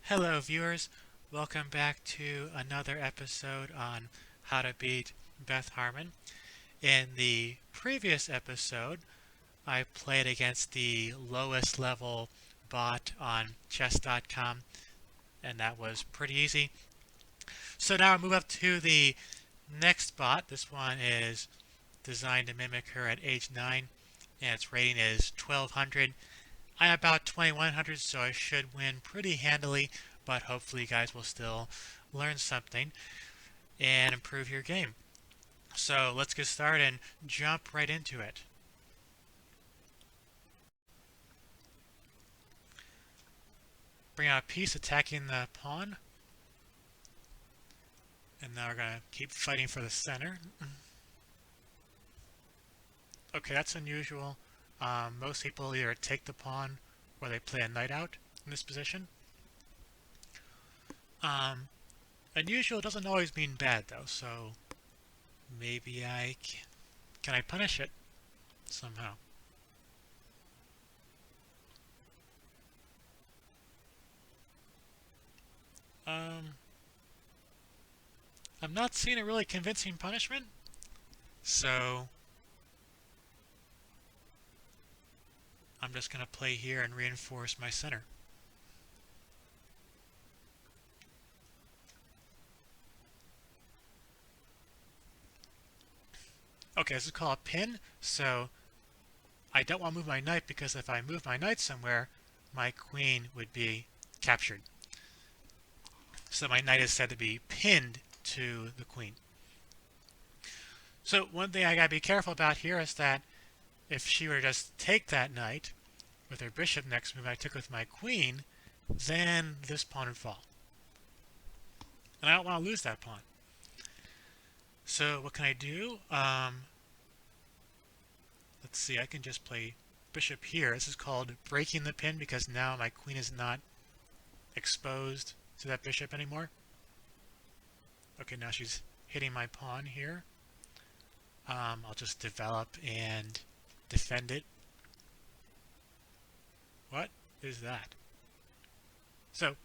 Hello viewers, welcome back to another episode on how to beat Beth Harmon. In the previous episode, I played against the lowest level bot on chess.com and that was pretty easy. So now I move up to the next bot. This one is designed to mimic her at age 9 and its rating is 1200. I'm about 2100, so I should win pretty handily, but hopefully you guys will still learn something and improve your game. So let's get started and jump right into it. Bring out a piece attacking the pawn. And now we're going to keep fighting for the center. Okay, that's unusual. Most people either take the pawn or they play a knight out in this position. Unusual doesn't always mean bad though, so maybe can I punish it somehow? I'm not seeing a really convincing punishment, so I'm just going to play here and reinforce my center. Okay, this is called a pin, so I don't want to move my knight because if I move my knight somewhere, my queen would be captured. So my knight is said to be pinned to the queen. So one thing I gotta be careful about here is that if she were to just take that knight with her bishop next move I took with my queen, then this pawn would fall. And I don't want to lose that pawn. So what can I do? Let's see, I can just play bishop here. This is called breaking the pin because now my queen is not exposed to that bishop anymore. Okay, now she's hitting my pawn here. I'll just develop and defend it. What is that? So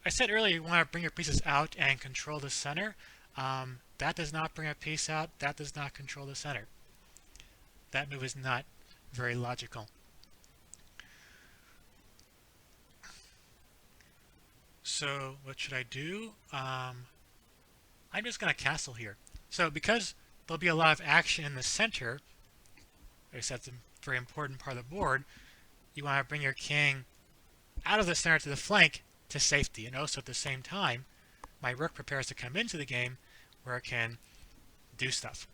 I said earlier you want to bring your pieces out and control the center. That does not bring a piece out. That does not control the center. That move is not very logical. So what should I do? I'm just going to castle here. So because there'll be a lot of action in the center, I guess that's a very important part of the board, you want to bring your king out of the center to the flank to safety. And also at the same time, my rook prepares to come into the game where it can do stuff.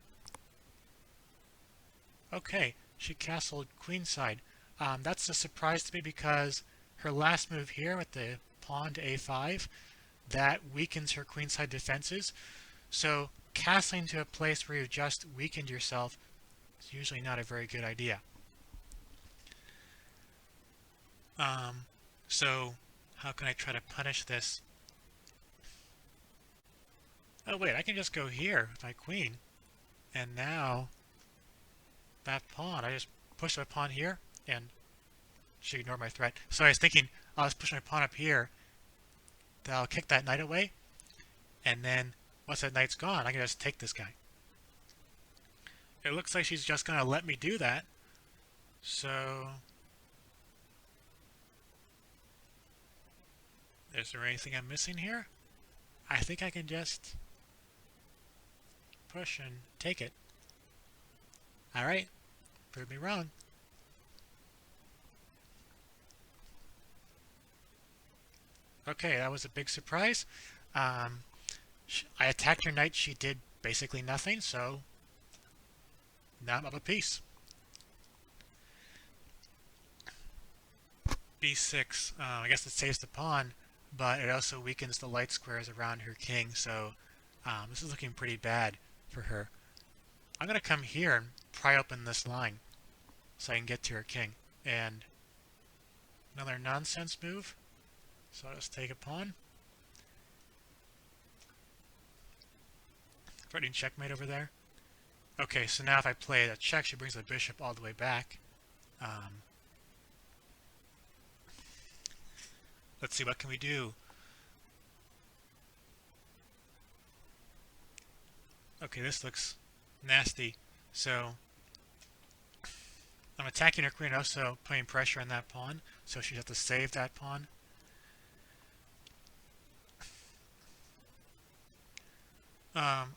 Okay, she castled queenside. That's a surprise to me because her last move here with the pawn to a5, that weakens her queenside defenses. So castling to a place where you've just weakened yourself is usually not a very good idea. So how can I try to punish this? Oh wait, I can just go here with my queen. And now that pawn, I just push my pawn here and she ignored my threat. So I was thinking I'll just push my pawn up here. Then I'll kick that knight away. And then once that knight's gone, I can just take this guy. It looks like she's just going to let me do that. So is there anything I'm missing here? I think I can just push and take it. Alright, prove me wrong. Okay, that was a big surprise. I attacked her knight, she did basically nothing, so now I'm up a piece. b6, I guess it saves the pawn, but it also weakens the light squares around her king, so this is looking pretty bad for her. I'm going to come here and pry open this line so I can get to her king. And another nonsense move. So I'll just take a pawn. Threatening checkmate over there. Okay, so now if I play a check, she brings the bishop all the way back. Let's see, what can we do? Okay, this looks nasty. So I'm attacking her queen, also putting pressure on that pawn, so she has to save that pawn.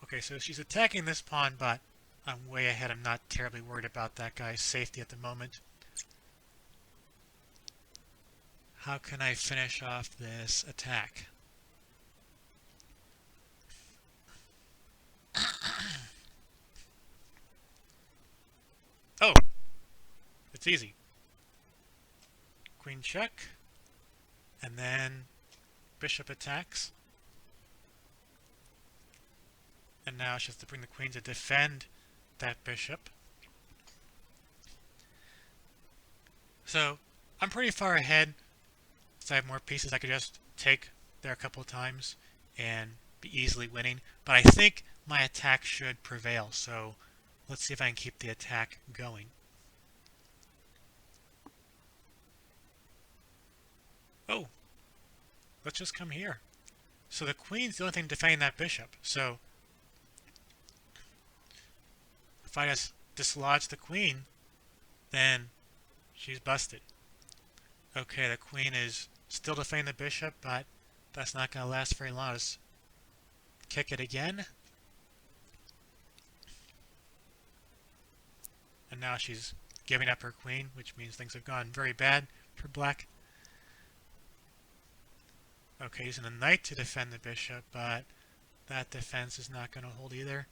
Okay, so she's attacking this pawn, but I'm way ahead. I'm not terribly worried about that guy's safety at the moment. How can I finish off this attack? Oh, it's easy. Queen check, and then bishop attacks. And now she has to bring the queen to defend that bishop. So I'm pretty far ahead. So I have more pieces. I could just take there a couple of times and be easily winning. But I think my attack should prevail. So let's see if I can keep the attack going. Oh, let's just come here. So the queen's the only thing defending that bishop. So if I just dislodge the queen, then she's busted. Okay, the queen is still defending the bishop, but that's not going to last very long. Just kick it again. And now she's giving up her queen, which means things have gone very bad for black. Okay, using the knight to defend the bishop, but that defense is not going to hold either.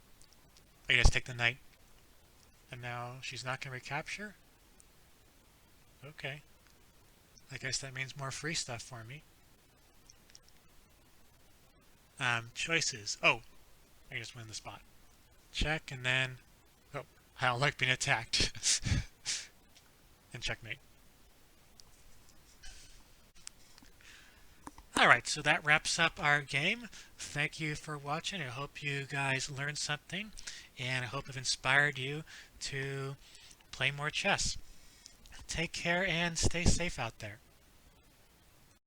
I just take the knight. And now she's not going to recapture? Okay. I guess that means more free stuff for me. Choices. Oh, I just win the spot. Check, and then... Oh, I don't like being attacked. And checkmate. Alright, so that wraps up our game. Thank you for watching. I hope you guys learned something, and I hope I've inspired you to play more chess. Take care and stay safe out there.